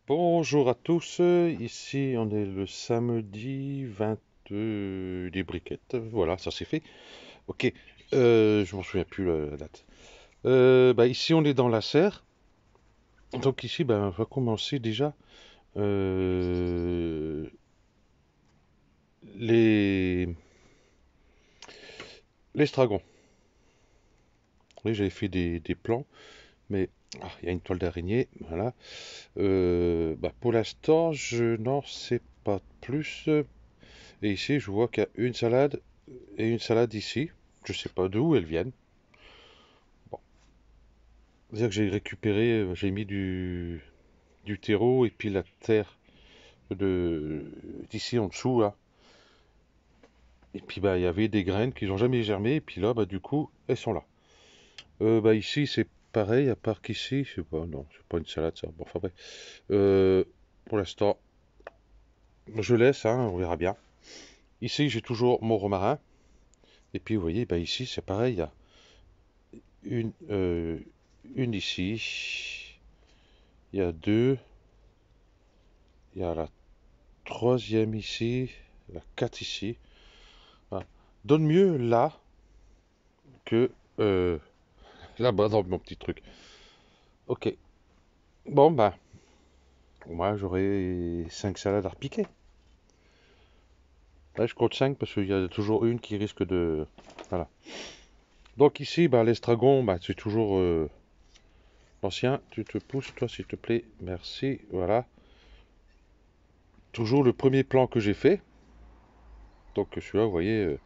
Bonjour à tous, ici on est le samedi 22 des briquettes, voilà, ça c'est fait. Ok, je m'en souviens plus la date. Ici on est dans la serre, donc ici on va commencer déjà euh, les l'estragon. Oui, j'avais fait des plans, mais il y a une toile d'araignée, voilà. Pour l'instant, je n'en sais pas plus. Et ici, je vois qu'il y a une salade et une salade ici. Je sais pas d'où elles viennent. Bon, c'est-à-dire que j'ai récupéré, j'ai mis du terreau et puis la terre de d'ici en dessous là. Et puis il y avait des graines qui n'ont jamais germé et puis là du coup elles sont là. Ici c'est pareil à part qu'ici, je sais pas, non, c'est pas une salade ça. Bon, enfin bref. Euh, pour l'instant, je laisse, hein, on verra bien. Ici j'ai toujours mon romarin et puis vous voyez, ici c'est pareil, il y a une, euh, une ici, il y a deux, il y a la troisième ici, la 4 ici. Voilà. Donne mieux là que là-bas dans mon petit truc. Ok. Bon, moi j'aurai 5 salades à repiquer. Là, je compte 5 parce qu'il y a toujours une qui risque de. Voilà. Donc ici, l'estragon, c'est toujours l'ancien. Tu te pousses, toi, s'il te plaît. Merci. Voilà. Toujours le premier plan que j'ai fait. Donc celui-là, vous voyez,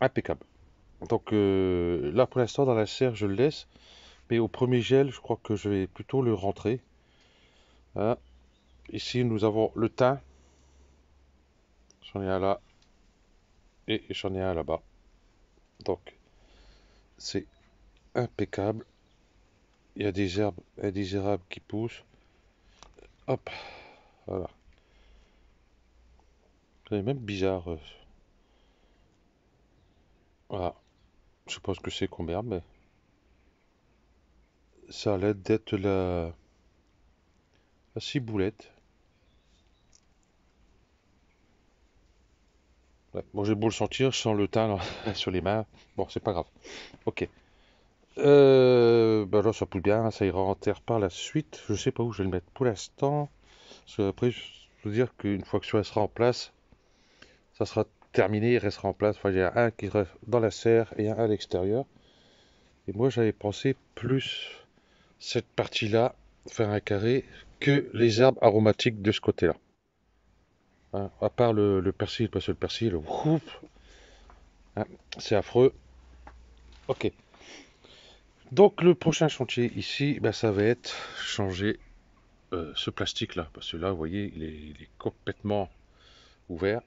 impeccable. Donc là, pour l'instant, dans la serre, je le laisse. Mais au premier gel, je crois que je vais plutôt le rentrer. Hein. Ici, nous avons le thym. J'en ai un là et j'en ai un là-bas. Donc, c'est impeccable. Il y a des herbes indésirables qui poussent. Hop, voilà. C'est même bizarre. Voilà. Je sais pas ce que c'est comme herbe, mais ça a l'air d'être la ciboulette. Ouais. Bon, j'ai beau le sentir, je sens le thym là, sur les mains. Bon, c'est pas grave. Ok. Là, ça pousse bien, ça ira en terre par la suite. Je sais pas où je vais le mettre pour l'instant. Parce que après, je veux dire qu'une fois que ça sera en place, ça sera terminé, il restera en place. Enfin, il y a un qui reste dans la serre et un à l'extérieur. Et moi, j'avais pensé plus cette partie-là, faire un carré, que les herbes aromatiques de ce côté-là. Hein, à part le persil, parce que le persil, ouf, hein, c'est affreux. Ok. Donc, le prochain chantier ici, ça va être changer ce plastique-là. Parce que là, vous voyez, il est complètement ouvert.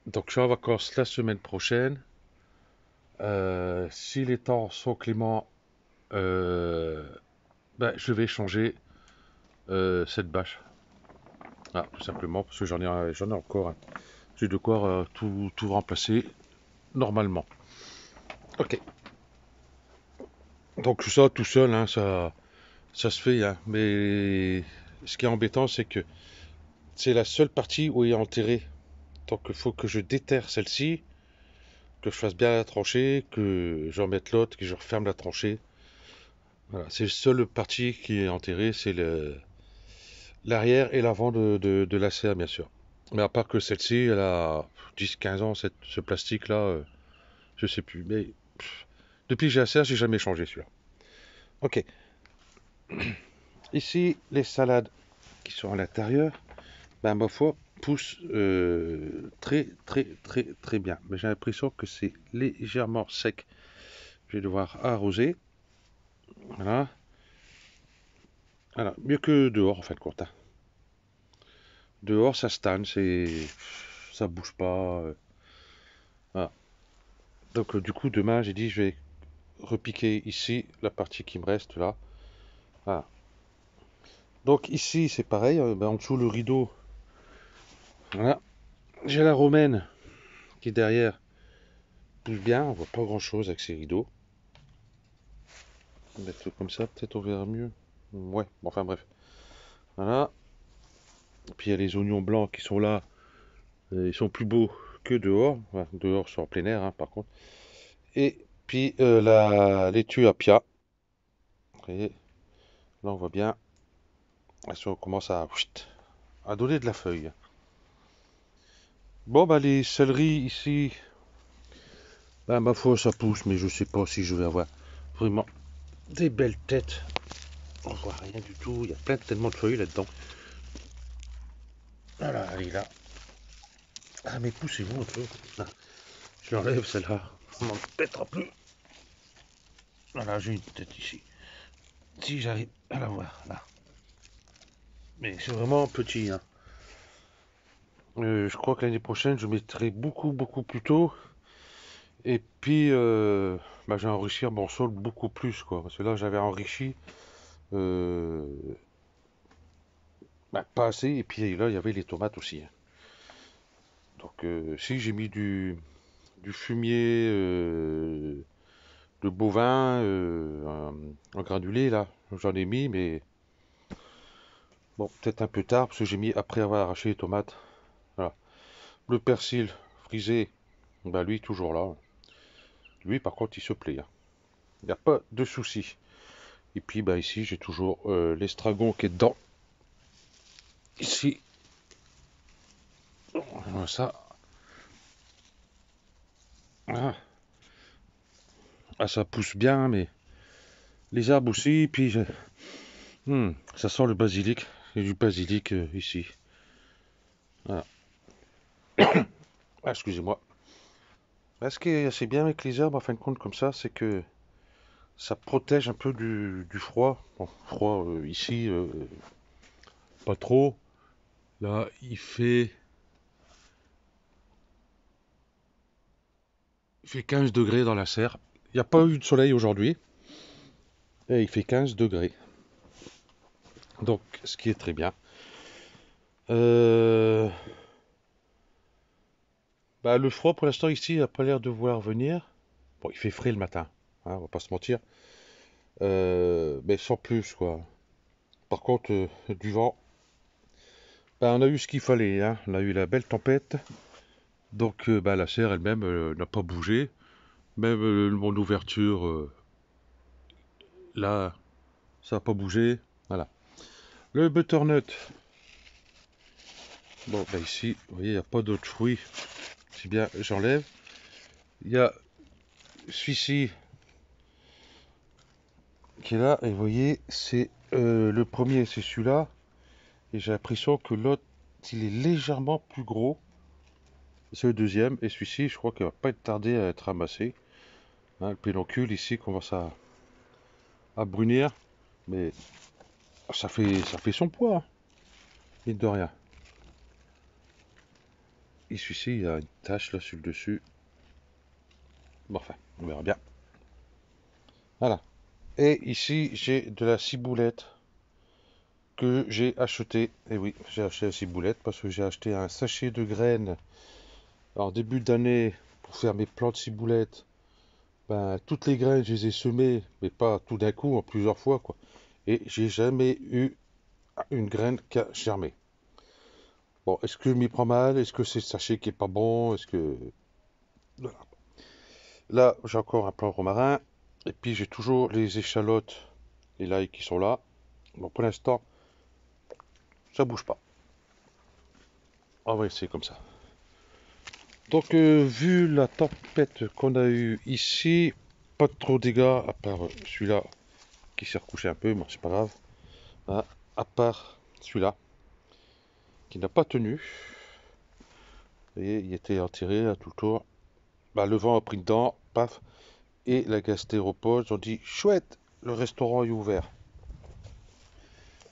Donc, je suis en vacances la semaine prochaine. Si les temps sont cléments, euh, je vais changer cette bâche. Ah, tout simplement parce que j'en ai encore. Hein. J'ai de quoi tout remplacer normalement. Ok. Donc ça tout seul, hein, ça se fait. Hein. Mais ce qui est embêtant, c'est que c'est la seule partie où il est enterré. Donc il faut que je déterre celle-ci, que je fasse bien la tranchée, que j'en mette l'autre, que je referme la tranchée. Voilà. C'est la seule partie qui est enterrée, c'est l'arrière et l'avant de la serre, bien sûr. Mais à part que celle-ci, elle a 10-15 ans, ce plastique-là, je sais plus. Mais depuis que j'ai la serre, j'ai jamais changé celui-là. Ok. Ici, les salades qui sont à l'intérieur, ma foi, poussent très, très, très, très bien. Mais j'ai l'impression que c'est légèrement sec. Je vais devoir arroser. Voilà. Voilà. Mieux que dehors, en fin de compte. Hein. Dehors, ça stagne, ça bouge pas. Voilà. Donc, du coup, demain, j'ai dit, je vais repiquer ici la partie qui me reste là. Voilà. Donc, ici, c'est pareil. En dessous, le rideau. Voilà. J'ai la romaine qui est derrière. Bouge bien, on voit pas grand chose avec ces rideaux. On va mettre comme ça, peut-être on verra mieux. Ouais, bon, enfin bref. Voilà. Puis il y a les oignons blancs qui sont là. Ils sont plus beaux que dehors. Ouais, dehors, c'est en plein air, hein, par contre. Et puis la laitue Appia. Vous voyez, là on voit bien. Elles commencent à donner de la feuille. Bon, bah les céleris ici, bah ma foi ça pousse, mais je sais pas si je vais avoir vraiment des belles têtes. On voit rien du tout. Il y a tellement de feuilles là-dedans. Voilà, elle est là. Ah, mais poussez-vous un peu. Ah, je l'enlève celle-là. On n'en pètera plus. Voilà, j'ai une tête ici. Si j'arrive à la voir, là. Mais c'est vraiment petit, hein. Je crois que l'année prochaine, je mettrai beaucoup, beaucoup plus tôt. Et puis, bah, je vais enrichir mon sol beaucoup plus, quoi. Parce que là, j'avais enrichi euh, bah, pas assez. Et puis là, il y avait les tomates aussi, hein. Donc, si j'ai mis du fumier de bovin en granulé, là, j'en ai mis, mais bon, peut-être un peu tard, parce que j'ai mis après avoir arraché les tomates. Voilà. Le persil frisé, bah lui, toujours là. Lui, par contre, il se plaît, hein. Il n'y a pas de souci. Et puis, bah ici, j'ai toujours l'estragon qui est dedans. Ici, voilà, ça. Ah, ah, ça pousse bien, mais les arbres aussi. Puis, ça sent le basilic. Il y a du basilic ici. Voilà. Ah, excusez-moi. Ah, ce qui est assez bien avec les arbres, en fin de compte, comme ça, c'est que ça protège un peu du froid. Bon, froid ici, pas trop. Là, il fait 15 degrés dans la serre. Il n'y a pas eu de soleil aujourd'hui. Et il fait 15 degrés. Donc, ce qui est très bien. Euh, Bah, le froid, pour l'instant, ici, n'a pas l'air de vouloir venir. Bon, il fait frais le matin, hein, on va pas se mentir. Mais sans plus, quoi. Par contre, du vent, bah, on a eu ce qu'il fallait, hein. On a eu la belle tempête. Donc, bah, la serre elle-même n'a pas bougé. Même mon ouverture, là, ça n'a pas bougé. Voilà. Le butternut, bon, bah, ici, vous voyez, il n'y a pas d'autres fruits. Si bien, j'enlève. Il y a celui-ci qui est là, et vous voyez, c'est le premier, c'est celui-là. Et j'ai l'impression que l'autre, il est légèrement plus gros. C'est le deuxième. Et celui-ci, je crois qu'il va pas être tardé à être ramassé. Hein, le pédoncule ici commence à brunir. Mais ça fait son poids, hein, mine de rien. Et celui-ci, il y a une tache là sur le dessus. Bon, enfin, on verra bien. Voilà. Et ici, j'ai de la ciboulette que j'ai acheté. Et oui, j'ai acheté la ciboulette parce que j'ai acheté un sachet de graines en début d'année pour faire mes plants de ciboulette. Ben, toutes les graines, je les ai semées, mais pas tout d'un coup, en plusieurs fois, quoi. Et j'ai jamais eu une graine qui a germé. Bon, est-ce que je m'y prends mal? Est-ce que c'est le sachet qui est pas bon? Est-ce que... Voilà. Là, j'ai encore un plant romarin. Et puis, j'ai toujours les échalotes et l'ail qui sont là. Bon, pour l'instant, ça bouge pas. On va essayer comme ça. Donc, vu la tempête qu'on a eue ici, pas de trop de dégâts, à part celui-là qui s'est recouché un peu, bon, c'est pas grave. Hein, à part celui-là, qui n'a pas tenu. Et il était enterré à tout le tour. Bah, le vent a pris dedans, paf. Et la gastéropode, ils ont dit chouette, le restaurant est ouvert.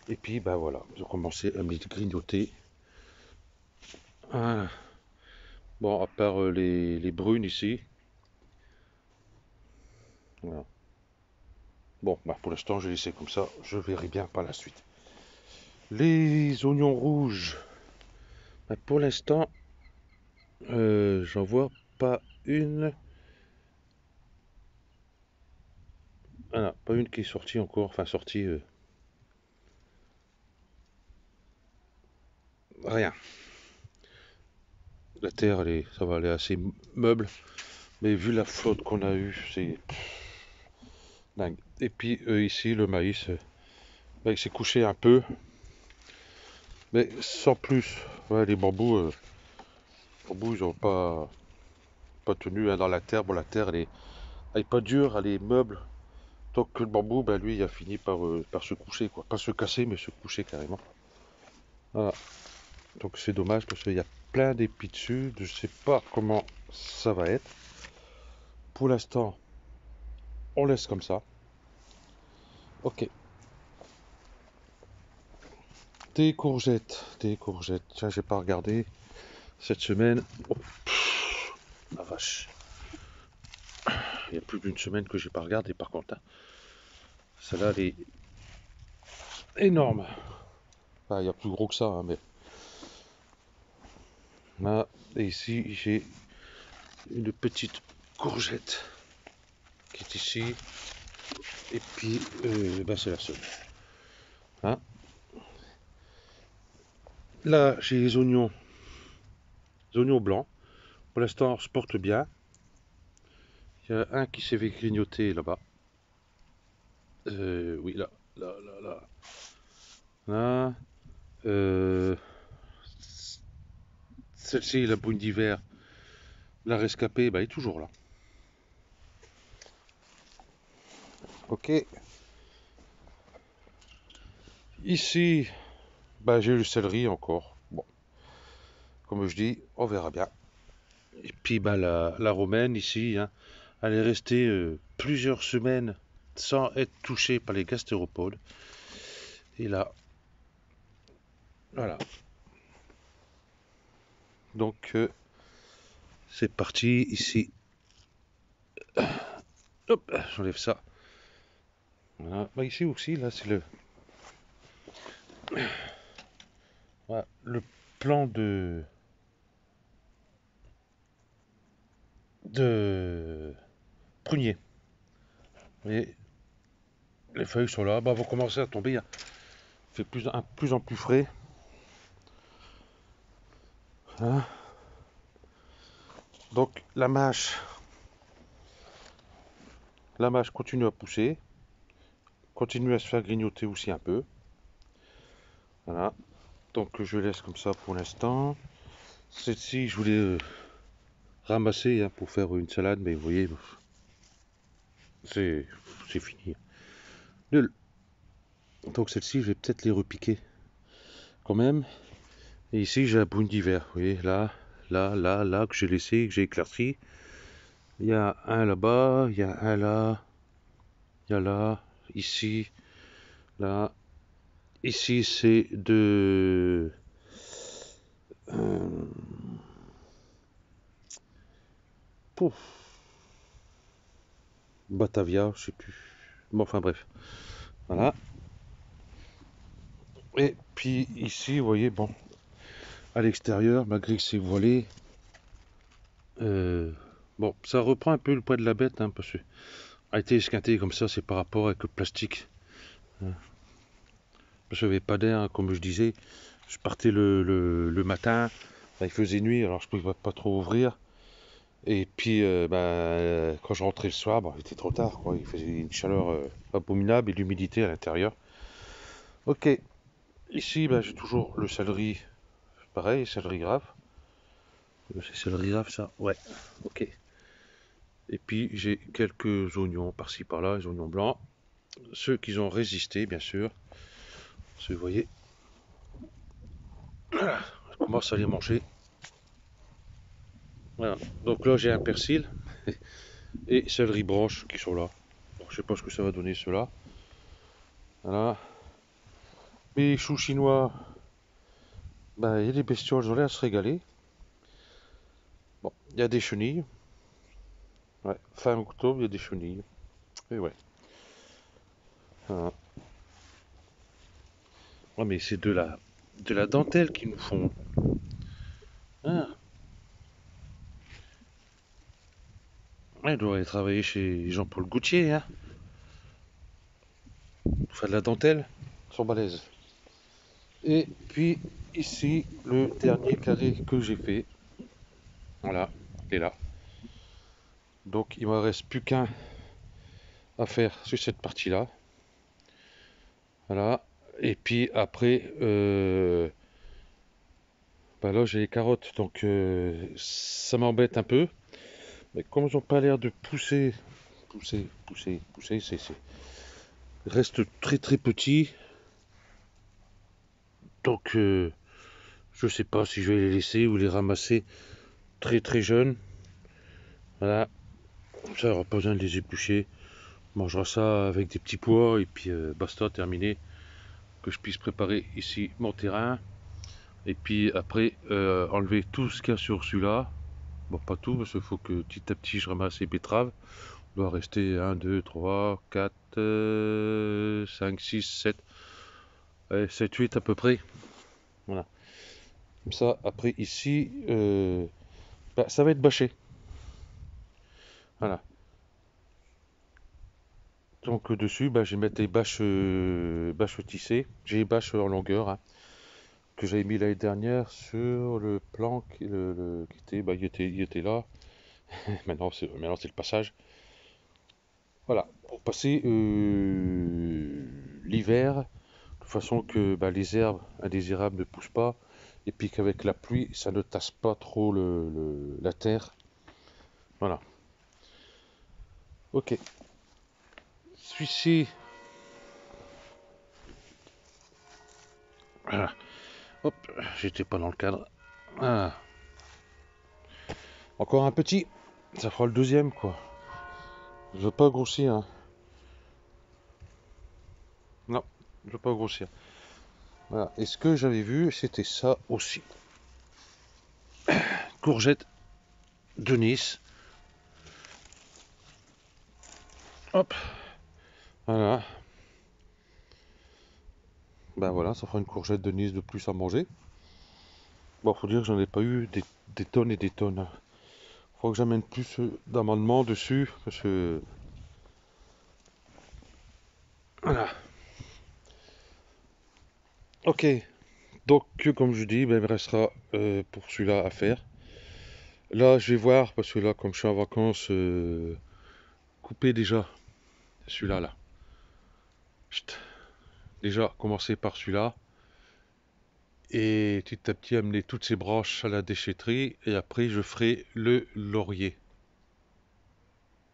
Et puis, bah voilà, ils ont commencé à me grignoter. Ah. Bon, à part les brunes ici. Voilà. Bon, bah pour l'instant, je vais laisser comme ça. Je verrai bien par la suite. Les oignons rouges. Bah, pour l'instant, j'en vois pas une. Ah non, pas une qui est sortie encore. Enfin, sortie. rien. La terre, ça va aller assez meuble, mais vu la flotte qu'on a eue, c'est dingue. Et puis ici, le maïs, il s'est couché un peu, mais sans plus. Ouais, les bambous, ils n'ont pas tenu hein, dans la terre. Bon, la terre, elle est pas dure, elle est meuble. Tant que le bambou, lui, il a fini par se coucher, quoi. Pas se casser, mais se coucher carrément. Voilà. Donc c'est dommage parce qu'il y a plein d'épis dessus. Je sais pas comment ça va être. Pour l'instant, on laisse comme ça. Ok. Des courgettes, des courgettes. Tiens, j'ai pas regardé cette semaine. Oh, la vache. Il y a plus d'une semaine que j'ai pas regardé par contre, hein. Celle-là, elle est énorme. Ah, il y a plus gros que ça, hein, mais là, et ici, j'ai une petite courgette qui est ici. Et puis, c'est la seule. Hein. Là, j'ai les oignons blancs. Pour l'instant, on se porte bien. Il y a un qui s'est fait grignoter là-bas. Oui, là, là, là, là. Là. Celle-ci, la brune d'hiver, la rescapée, elle est toujours là. Ok. Ici, j'ai le céleri encore. Bon, comme je dis, on verra bien. Et puis, la romaine ici, hein, elle est restée plusieurs semaines sans être touchée par les gastéropodes. Et là, voilà. Donc, c'est parti ici. Hop, j'enlève ça. Voilà. Ici aussi, là, c'est voilà, le plan de prunier. Vous voyez, les feuilles sont là, vont commencer à tomber. Il fait plus en plus frais. Hein. Donc la mâche continue à pousser, continue à se faire grignoter aussi un peu. Voilà. Donc je laisse comme ça pour l'instant. Celle-ci, je voulais ramasser hein, pour faire une salade, mais vous voyez, c'est fini. Nul. Donc celle-ci, je vais peut-être les repiquer quand même. Et ici, j'ai la brune d'hiver. Vous voyez, là, que j'ai laissé, que j'ai éclairci. Il y a un là-bas, il y a un là, il y a là, ici, là. Ici, c'est de euh, pouf, Batavia, je sais plus. Bon, enfin bref, voilà. Et puis ici, vous voyez, bon, à l'extérieur, malgré que c'est voilé, bon, ça reprend un peu le poids de la bête, hein, parce que a été esquinté comme ça, c'est par rapport avec le plastique. Hein. Parce qu'il n'y avait pas d'air, hein, comme je disais. Je partais le matin, il faisait nuit, alors je ne pouvais pas trop ouvrir. Et puis, quand je rentrais le soir, il était trop tard, quoi. Il faisait une chaleur abominable et l'humidité à l'intérieur. Ok, ici, j'ai toujours le céleri, pareil, céleri grave. C'est céleri grave, ça? Ouais, ok. Et puis, j'ai quelques oignons par-ci, par-là, les oignons blancs. Ceux qui ont résisté, bien sûr. Vous voyez, voilà, je commence à les manger. Voilà, donc là, j'ai un persil et céleri branche qui sont là. Bon, je sais pas ce que ça va donner, ceux-là. Voilà. Mes choux chinois, il y a des bestioles, ils ont l'air à se régaler. Bon, il y a des chenilles. Ouais, fin octobre, il y a des chenilles. Et ouais. Voilà. Ouais, mais c'est de la dentelle qu'ils nous font. Ah, ouais, ils doivent aller travailler chez Jean-Paul Gaultier, hein. Pour faire de la dentelle, ils sont balèzes. Et puis, ici le dernier carré que j'ai fait. Voilà, il est là. Donc il ne me reste plus qu'un à faire sur cette partie-là. Voilà. Et puis après, bah là j'ai les carottes, donc ça m'embête un peu. Mais comme ils n'ont pas l'air de pousser, reste très très petit. Donc je sais pas si je vais les laisser ou les ramasser très très jeunes. Voilà, ça aura pas besoin de les éplucher. On mangera ça avec des petits pois et puis basta, terminé. Que je puisse préparer ici mon terrain. Et puis après, enlever tout ce qu'il y a sur celui-là. Bon, pas tout, parce qu'il faut que petit à petit je ramasse les betteraves. Il doit rester 1, 2, 3, 4, 5, 6, 7, 7, 8 à peu près. Voilà. Comme ça, après ici, bah, ça va être bâché. Voilà. Donc dessus, bah, je vais mettre des bâches tissées. J'ai des bâches en longueur, hein, que j'avais mis l'année dernière sur le plan qui était, bah, il était là. Maintenant c'est le passage. Voilà, pour passer l'hiver, de façon que bah, les herbes indésirables ne poussent pas, et puis qu'avec la pluie, ça ne tasse pas trop la terre. Voilà. Ok. Celui-ci, voilà. Hop, j'étais pas dans le cadre. Ah. Encore un petit, ça fera le deuxième, quoi. Je veux pas grossir, hein. Non, je veux pas grossir. Voilà. Et ce que j'avais vu, c'était ça aussi. Courgette de Nice. Hop, voilà. Ben voilà, ça fera une courgette de Nice de plus à manger. Bon, faut dire que j'en ai pas eu des tonnes et des tonnes. Faut que j'amène plus d'amendements dessus, parce que... Voilà. Ok, donc comme je dis, ben, il me restera pour celui-là à faire. Là, je vais voir, parce que là, comme je suis en vacances, couper déjà celui-là, là. Chut. Déjà, commencer par celui-là. Et petit à petit, amener toutes ces branches à la déchetterie. Et après, je ferai le laurier.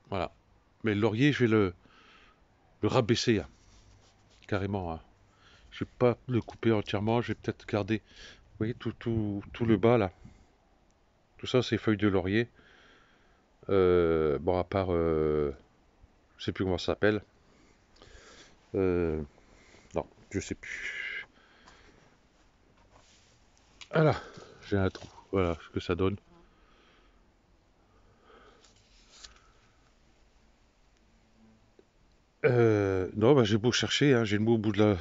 Voilà. Mais le laurier, je vais le rabaisser, hein, carrément, hein. Je vais pas le couper entièrement, je vais peut-être garder, vous voyez, tout le bas là. Tout ça, c'est feuilles de laurier. Bon, à part, je sais plus comment ça s'appelle. Euh, non, je sais plus. Voilà, j'ai un trou. Voilà ce que ça donne. Non, bah, j'ai beau chercher, hein, j'ai le mot au bout de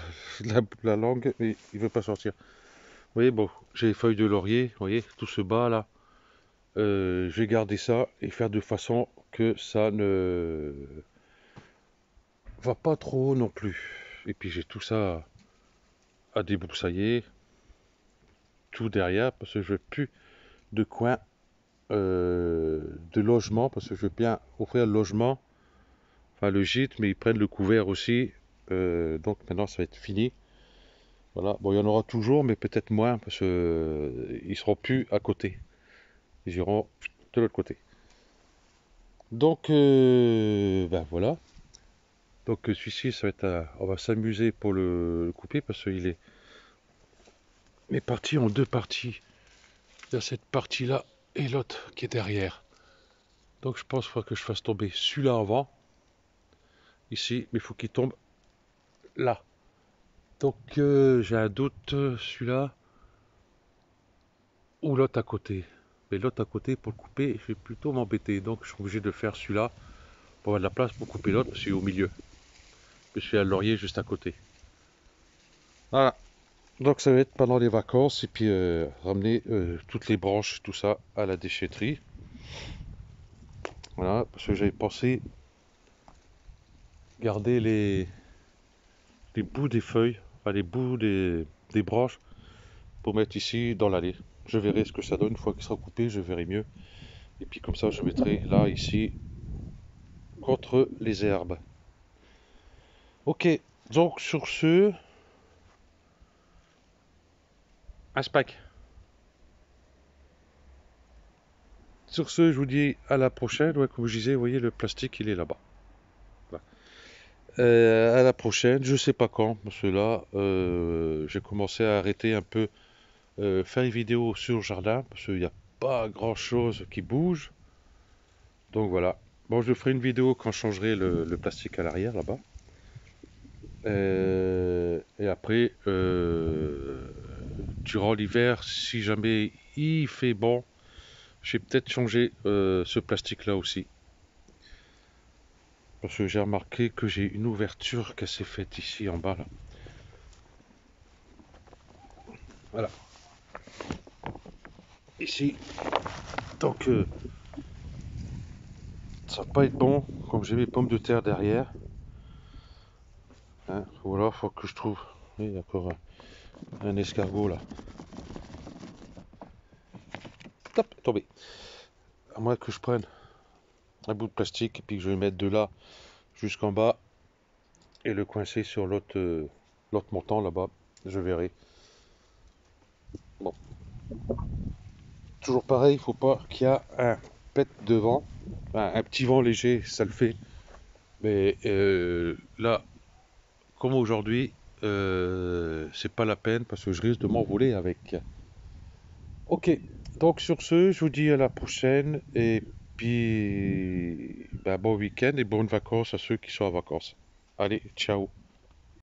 la langue, mais il veut pas sortir. Vous voyez, bon, j'ai les feuilles de laurier, vous voyez, tout ce bas là. Je vais garder ça et faire de façon que ça ne va pas trop haut non plus. Et puis j'ai tout ça à débroussailler, tout derrière, parce que je veux plus de coin de logement, parce que je veux bien offrir le logement, enfin le gîte, mais ils prennent le couvert aussi. Donc maintenant ça va être fini. Voilà, bon il y en aura toujours, mais peut-être moins, parce que ils seront plus à côté. Ils iront de l'autre côté. Donc ben voilà. Donc celui-ci, ça va être on va s'amuser pour le couper parce qu'il est parti en deux parties. Il y a cette partie-là et l'autre qui est derrière. Donc je pense qu'il faudra que je fasse tomber celui-là avant, ici, mais il faut qu'il tombe là. Donc j'ai un doute, celui-là ou l'autre à côté. Mais l'autre à côté, pour le couper, je vais plutôt m'embêter. Donc je suis obligé de faire celui-là pour avoir de la place pour couper l'autre, parce qu'il est au milieu. Je suis à le laurier juste à côté. Voilà. Donc ça va être pendant les vacances et puis ramener toutes les branches, tout ça à la déchetterie. Voilà, parce que j'avais pensé garder les bouts des feuilles, enfin les bouts des branches pour mettre ici dans l'allée. Je verrai ce que ça donne une fois qu'il sera coupé, je verrai mieux. Et puis comme ça, je mettrai là, ici, contre les herbes. Ok, donc sur ce, un spack. Sur ce, je vous dis à la prochaine. Ouais, comme je disais, vous voyez, le plastique, il est là-bas. Voilà. À la prochaine, je sais pas quand, parce que là, j'ai commencé à arrêter un peu faire une vidéo sur le jardin, parce qu'il n'y a pas grand-chose qui bouge. Donc voilà. Bon, je ferai une vidéo quand je changerai le plastique à l'arrière, là-bas. Et après, durant l'hiver, si jamais il fait bon, je vais peut-être changer ce plastique-là aussi. Parce que j'ai remarqué que j'ai une ouverture qui s'est faite ici en bas, là. Voilà, ici. Donc, ça va pas être bon, comme j'ai mes pommes de terre derrière. Hein. Ou alors, faut que je trouve... Oui, il y a encore un escargot, là. Top, tombé. À moins que je prenne un bout de plastique et puis que je le mette de là jusqu'en bas et le coincer sur l'autre montant là-bas. Je verrai. Bon, toujours pareil, il faut pas qu'il y ait un pet de vent. Enfin, un petit vent léger, ça le fait. Mais là, comme aujourd'hui, c'est pas la peine parce que je risque de m'envoler avec. Ok, donc sur ce, je vous dis à la prochaine et puis ben, bon week-end et bonnes vacances à ceux qui sont en vacances. Allez, ciao.